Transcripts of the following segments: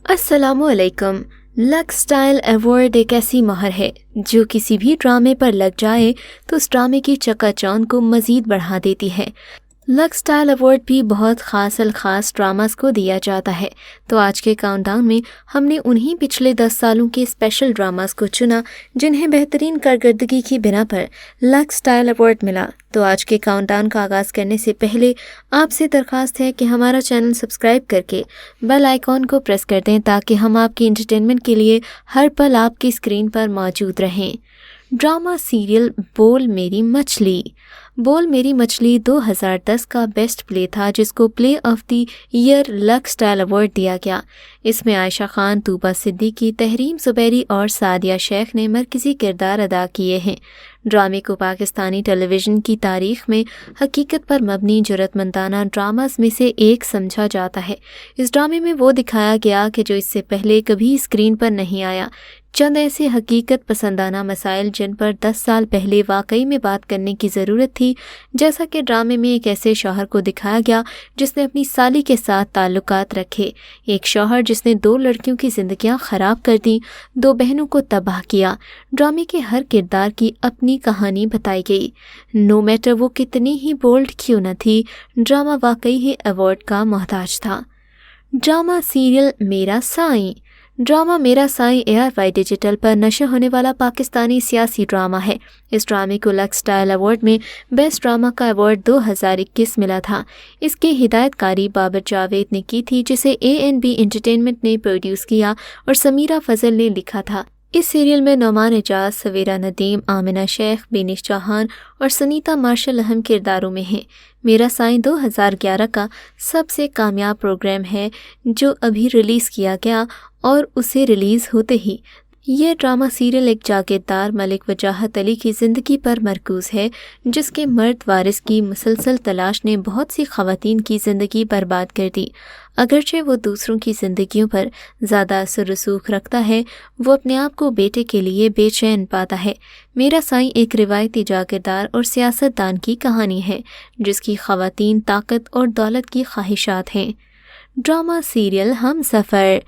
السلام علیکم۔ لک style award ایک ایسی مہر ہے جو کسی بھی ڈرامے پر لگ جائے تو اس ڈرامے کی چکا چوند کو مزید بڑھا دیتی ہے۔ لک سٹائل ایوارڈ بھی بہت خاص الخاص ڈراماز کو دیا جاتا ہے، تو آج کے کاؤنٹ ڈاؤن میں ہم نے انہی پچھلے 10 سالوں کے اسپیشل ڈراماز کو چنا جنہیں بہترین کارکردگی کی بنا پر لک سٹائل ایوارڈ ملا۔ تو آج کے کاؤنٹ ڈاؤن کا آغاز کرنے سے پہلے آپ سے درخواست ہے کہ ہمارا چینل سبسکرائب کر کے بیل آئیکن کو پریس کر دیں تاکہ ہم آپ کی انٹرٹینمنٹ کے لیے ہر پل آپ کی اسکرین پر موجود رہیں۔ ڈرامہ سیریل بول میری مچھلی۔ بول میری مچھلی 2010 کا بیسٹ پلے تھا جس کو player of the year Lux style award دیا گیا۔ اس میں عائشہ خان، طوبہ صدیقی، تحریم زبیری اور سعدیہ شیخ نے مرکزی کردار ادا کیے ہیں۔ ڈرامے کو پاکستانی ٹیلی ویژن کی تاریخ میں حقیقت پر مبنی جرأتمندانہ ڈراماز میں سے ایک سمجھا جاتا ہے۔ اس ڈرامے میں وہ دکھایا گیا کہ جو اس سے پہلے کبھی اسکرین پر نہیں آیا، چند ایسے حقیقت پسندانہ مسائل جن پر 10 سال پہلے واقعی میں بات کرنے کی ضرورت تھی، جیسا کہ ڈرامے میں ایک ایسے شوہر کو دکھایا گیا جس نے اپنی سالی کے ساتھ تعلقات رکھے، ایک شوہر جس نے 2 لڑکیوں کی زندگیاں خراب کر دیں، 2 بہنوں کو تباہ کیا۔ ڈرامے کے ہر کردار کی اپنی کہانی بتائی گئی، نو میٹر وہ کتنی ہی بولڈ کیوں نہ تھی، ڈرامہ واقعی ہی ایوارڈ کا محتاج تھا۔ ڈرامہ سیریل میرا سائیں۔ ڈرامہ میرا سائیں ARY ڈیجیٹل پر نشر ہونے والا پاکستانی سیاسی ڈرامہ ہے۔ اس ڈرامے کو لک سٹائل ایوارڈ میں بیسٹ ڈرامہ کا ایوارڈ 2021 ملا تھا۔ اس کی ہدایت کاری بابر جاوید نے کی تھی جسے ANB انٹرٹینمنٹ نے پروڈیوس کیا اور سمیرہ فضل نے لکھا تھا۔ اس سیریل میں نعمان اعجاز، سویرا ندیم، آمنہ شیخ، بینش چوہان اور سنیتا مارشل اہم کرداروں میں ہیں۔ میرا سائیں 2011 کا سب سے کامیاب پروگرام ہے جو ابھی ریلیز کیا گیا اور اسے ریلیز ہوتے ہی یہ ڈرامہ سیریل ایک جاگیردار ملک وجاہت علی کی زندگی پر مرکوز ہے جس کے مرد وارث کی مسلسل تلاش نے بہت سی خواتین کی زندگی برباد کر دی۔ اگرچہ وہ دوسروں کی زندگیوں پر زیادہ اثر رسوخ رکھتا ہے، وہ اپنے آپ کو بیٹے کے لیے بے چین پاتا ہے۔ میرا سائیں ایک روایتی جاگیردار اور سیاست دان کی کہانی ہے جس کی خواتین طاقت اور دولت کی خواہشات ہیں۔ ڈرامہ سیریل ہم سفر۔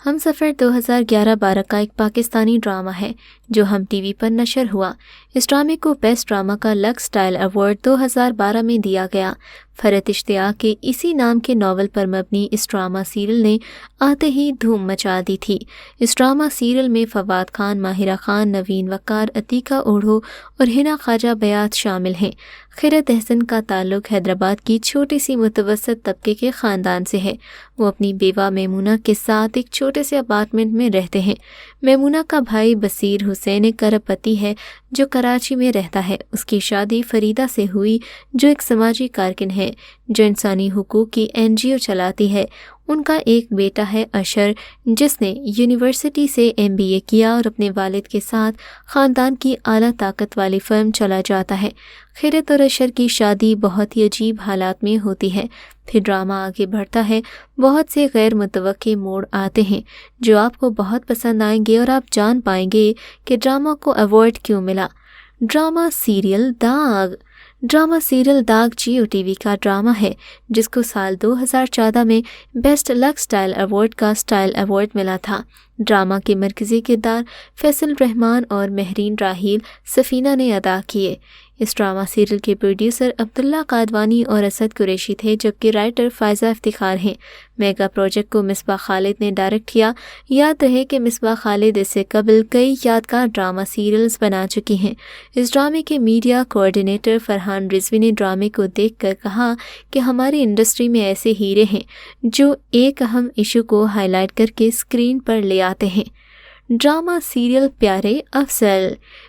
ہم سفر 2011-12 کا ایک پاکستانی ڈرامہ ہے جو ہم ٹی وی پر نشر ہوا۔ اس ڈرامے کو بیسٹ ڈرامہ کا لک سٹائل ایوارڈ 2012 میں دیا گیا۔ فرحت اشتیاق کے اسی نام کے ناول پر مبنی اس ڈرامہ سیریل نے آتے ہی دھوم مچا دی تھی۔ اس ڈرامہ سیریل میں فواد خان، ماہرہ خان، نوین وقار، عتیقہ اوڑھو اور ہنا خواجہ بیات شامل ہیں۔ خیرت احسن کا تعلق حیدرآباد کی چھوٹی سی متوسط طبقے کے خاندان سے ہے۔ وہ اپنی بیوہ میمونہ کے ساتھ ایک چھوٹے سے اپارٹمنٹ میں رہتے ہیں۔ میمونہ کا بھائی بصیر حسین ایک ارب پتی ہے جو کراچی میں رہتا ہے۔ اس کی شادی فریدہ سے ہوئی جو ایک سماجی کارکن ہے جو انسانی حقوق کی NGO چلاتی ہے۔ ان کا ایک بیٹا ہے اشر جس نے یونیورسٹی سے MBA کیا اور اپنے والد کے ساتھ خاندان کی اعلیٰ طاقت والی فرم چلا جاتا ہے۔ خیرت اور اشر کی شادی بہت ہی عجیب حالات میں ہوتی ہے۔ پھر ڈرامہ آگے بڑھتا ہے، بہت سے غیر متوقع موڑ آتے ہیں جو آپ کو بہت پسند آئیں گے اور آپ جان پائیں گے کہ ڈرامہ کو ایوارڈ کیوں ملا۔ ڈرامہ سیریل داغ۔ ڈرامہ سیریل داغ جیو ٹی وی کا ڈرامہ ہے جس کو سال 2014 میں بیسٹ لک سٹائل ایوارڈ کا سٹائل ایوارڈ ملا تھا۔ ڈرامہ کے مرکزی کردار فیصل رحمان اور مہرین راحیل سفینہ نے ادا کیے۔ اس ڈرامہ سیریل کے پروڈیوسر عبداللہ قادوانی اور اسد قریشی تھے جبکہ رائٹر فائزہ افتخار ہیں۔ میگا پروجیکٹ کو مصباح خالد نے ڈائریکٹ کیا۔ یاد رہے کہ مصباح خالد اس سے قبل کئی یادگار ڈرامہ سیریلز بنا چکی ہیں۔ اس ڈرامے کے میڈیا کوآرڈینیٹر فرحان رضوی نے ڈرامے کو دیکھ کر کہا کہ ہماری انڈسٹری میں ایسے ہیرے ہیں جو ایک اہم ایشو کو ہائی لائٹ کر کے اسکرین پر لے آتے ہیں۔ ڈرامہ سیریل پیارے افضل۔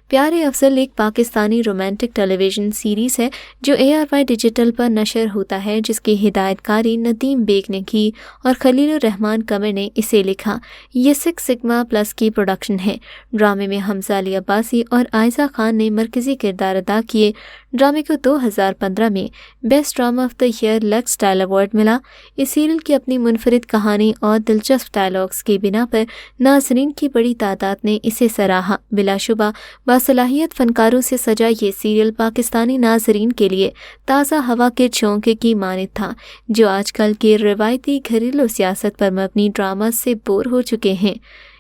پیارے افضل ایک پاکستانی رومانٹک ٹیلی ویژن سیریز ہے جو ARY ڈیجیٹل پر نشر ہوتا ہے جس کی ہدایت کاری ندیم بیگ نے کی اور خلیل الرحمان قمر نے اسے لکھا۔ یہ 6 سگما پلس کی پروڈکشن ہے۔ ڈرامے میں حمزہ علی عباسی اور عائزہ خان نے مرکزی کردار ادا کیے۔ ڈرامے کو 2015 میں best drama of the year Lux style award ملا۔ اس سیریل کی اپنی منفرد کہانی اور دلچسپ ڈائلاگز کی بنا پر ناظرین کی بڑی بڑی تعداد نے اسے سراہا۔ بلا شبہ باصلاحیت فنکاروں سے سجا یہ سیریل پاکستانی ناظرین کے لیے تازہ ہوا کے جھونکے کی مانند تھا، جو آج کل کے روایتی گھریلو سیاست پر مبنی ڈرامہ سے بور ہو چکے ہیں۔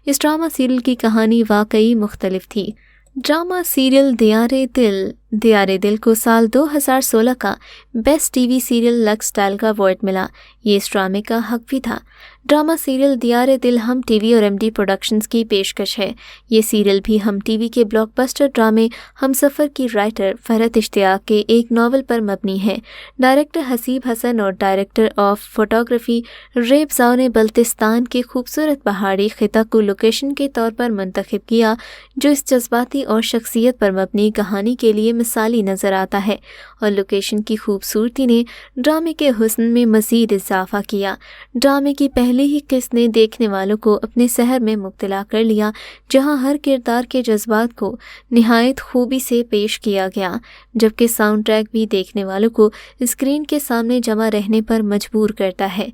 اس ڈرامہ سیریل کی کہانی واقعی مختلف تھی۔ ڈرامہ سیریل دیار دل کو سال 2016 کا best T V serial Lux style کا ایوارڈ ملا۔ یہ اس ڈرامے کا حق بھی تھا۔ ڈرامہ سیریل دیار دل ہم ٹی وی اور MD پروڈکشنز کی پیشکش ہے۔ یہ سیریل بھی ہم ٹی وی کے بلاک بسٹر ڈرامے ہم سفر کی رائٹر فرحت اشتیاق کے ایک ناول پر مبنی ہے۔ ڈائریکٹر حسیب حسن اور ڈائریکٹر آف فوٹوگرافی ریب زاو نے بلتستان کے خوبصورت پہاڑی خطہ کو لوکیشن کے طور پر منتخب کیا، جو اس جذباتی اور شخصیت پر مبنی کہانی کے لیے مثالی نظر آتا ہے، اور لوکیشن کی خوبصورتی نے ڈرامے کے حسن میں مزید اضافہ کیا۔ ڈرامے کی پہلی ہی قسط نے دیکھنے والوں کو اپنے سحر میں مبتلا کر لیا، جہاں ہر کردار کے جذبات کو نہایت خوبی سے پیش کیا گیا، جبکہ ساؤنڈ ٹریک بھی دیکھنے والوں کو اسکرین کے سامنے جمع رہنے پر مجبور کرتا ہے۔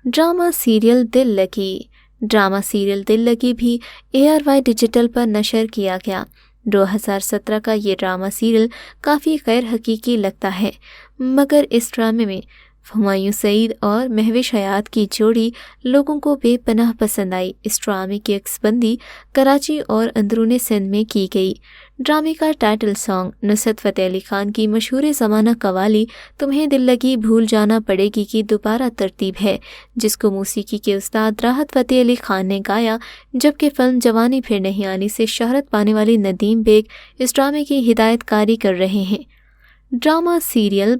ڈرامہ سیریل دل لگی بھی ARY ڈیجیٹل پر نشر کیا گیا۔ 2017 کا یہ ڈرامہ سیریل کافی غیر حقیقی لگتا ہے، مگر اس ڈرامے میں ہمایوں سعید اور مہوش حیات کی جوڑی لوگوں کو بے پناہ پسند آئی۔ اس ڈرامے کی عکس بندی کراچی اور اندرون سندھ میں کی گئی۔ ڈرامے کا ٹائٹل سانگ نصرت فتح علی خان کی مشہور زمانہ قوالی تمہیں دل لگی بھول جانا پڑے گی کی دوبارہ ترتیب ہے، جس کو موسیقی کے استاد راحت فتح علی خان نے گایا، جبکہ فلم جوانی پھر نہیں آنی سے شہرت پانے والی ندیم بیگ اس ڈرامے کی ہدایت کاری کر رہے ہیں۔ ڈرامہ سیریل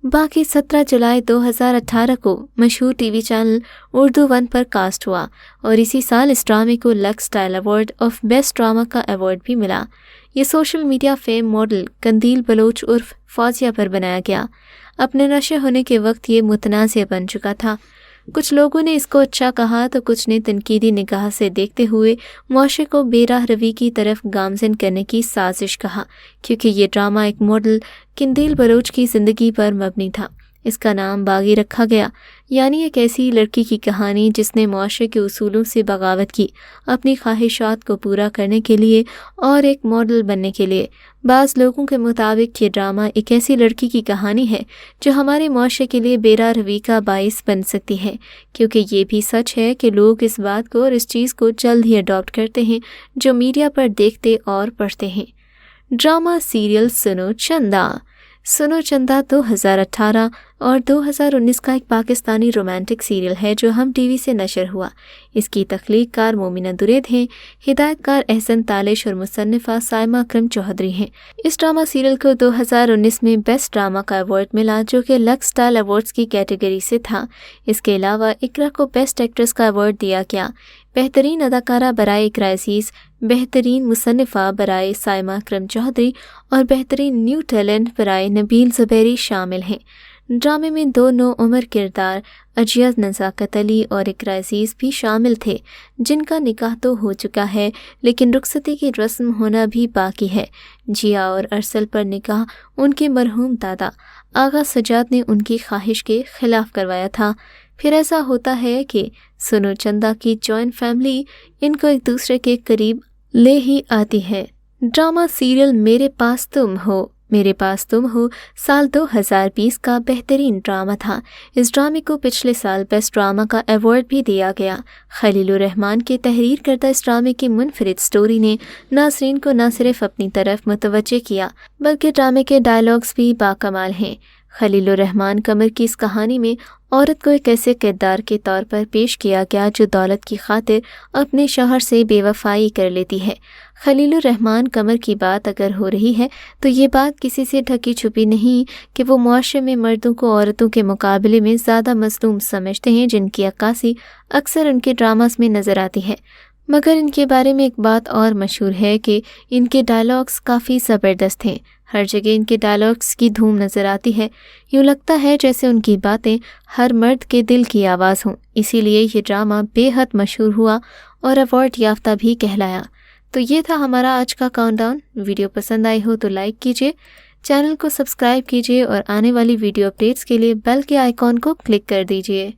باقی 17 جولائی 2018 کو مشہور ٹی وی چینل اردو 1 پر کاسٹ ہوا، اور اسی سال اس ڈرامے کو Lux style award of best drama کا ایوارڈ بھی ملا۔ یہ social media fame model Qandeel Baloch عرف فوزیہ پر بنایا گیا۔ اپنے نشر ہونے کے وقت یہ متنازع بن چکا تھا۔ کچھ لوگوں نے اس کو اچھا کہا تو کچھ نے تنقیدی نگاہ سے دیکھتے ہوئے معاشرے کو بے راہ روی کی طرف گامزن کرنے کی سازش کہا، کیونکہ یہ ڈرامہ ایک ماڈل قندیل بلوچ کی زندگی پر مبنی تھا۔ اس کا نام باغی رکھا گیا، یعنی ایک ایسی لڑکی کی کہانی جس نے معاشرے کے اصولوں سے بغاوت کی، اپنی خواہشات کو پورا کرنے کے لیے اور ایک ماڈل بننے کے لیے۔ بعض لوگوں کے مطابق یہ ڈرامہ ایک ایسی لڑکی کی کہانی ہے جو ہمارے معاشرے کے لیے بے راہ روی کا باعث بن سکتی ہے، کیونکہ یہ بھی سچ ہے کہ لوگ اس بات کو اور اس چیز کو جلد ہی اڈاپٹ کرتے ہیں جو میڈیا پر دیکھتے اور پڑھتے ہیں۔ ڈرامہ سیریل سنو چندہ 2018 اور 2019 کا ایک پاکستانی رومانٹک سیریل ہے جو ہم ٹی وی سے نشر ہوا۔ اس کی تخلیق کار مومنہ درید ہیں، ہدایت کار احسن تالش اور مصنفہ سائمہ اکرم چوہدری ہیں۔ اس ڈرامہ سیریل کو 2019 میں بیسٹ ڈرامہ کا ایوارڈ ملا، جو کہ لکس اسٹائل ایوارڈز کی کیٹیگری سے تھا۔ اس کے علاوہ اقرا کو بیسٹ ایکٹریس کا ایوارڈ دیا گیا۔ بہترین اداکارہ برائے اقرا عزیز، بہترین مصنفہ برائے سائمہ اکرم چوہدری اور بہترین نیو ٹیلنٹ برائے نبیل زبیری شامل ہیں۔ ڈرامے میں 2 نوعمر کردار اجیز نزاکت علی اور اقرا عزیز بھی شامل تھے، جن کا نکاح تو ہو چکا ہے لیکن رخصتی کی رسم ہونا بھی باقی ہے۔ جیا اور ارسل پر نکاح ان کے مرحوم دادا آغا سجاد نے ان کی خواہش کے خلاف کروایا تھا۔ پھر ایسا ہوتا ہے کہ سنو چندہ کی جوائنٹ فیملی ان کو ایک دوسرے کے قریب لے ہی آتی ہے۔ ڈرامہ سیریل میرے پاس تم ہو سال 2020 کا بہترین ڈرامہ تھا۔ اس ڈرامے کو پچھلے سال بیسٹ ڈرامہ کا ایوارڈ بھی دیا گیا۔ خلیل الرحمان کے تحریر کردہ اس ڈرامے کی منفرد سٹوری نے ناظرین کو نہ صرف اپنی طرف متوجہ کیا بلکہ ڈرامے کے ڈائلاگز بھی باکمال ہیں۔ خلیل الرحمان قمر کی اس کہانی میں عورت کو ایک ایسے کردار کے طور پر پیش کیا گیا جو دولت کی خاطر اپنے شوہر سے بے وفائی کر لیتی ہے۔ خلیل الرحمان قمر کی بات اگر ہو رہی ہے تو یہ بات کسی سے ڈھکی چھپی نہیں کہ وہ معاشرے میں مردوں کو عورتوں کے مقابلے میں زیادہ مظلوم سمجھتے ہیں، جن کی عکاسی اکثر ان کے ڈراماز میں نظر آتی ہے۔ مگر ان کے بارے میں ایک بات اور مشہور ہے کہ ان کے ڈائلاگز کافی زبردست ہیں۔ ہر جگہ ان کے ڈائلاگز کی دھوم نظر آتی ہے، یوں لگتا ہے جیسے ان کی باتیں ہر مرد کے دل کی آواز ہوں۔ اسی لیے یہ ڈرامہ بے حد مشہور ہوا اور ایوارڈ یافتہ بھی کہلایا۔ تو یہ تھا ہمارا آج کا کاؤنٹ ڈاؤن۔ ویڈیو پسند آئی ہو تو لائک کیجیے، چینل کو سبسکرائب کیجیے اور آنے والی ویڈیو اپڈیٹس کے لیے بیل کے آئیکن کو کلک کر دیجیے۔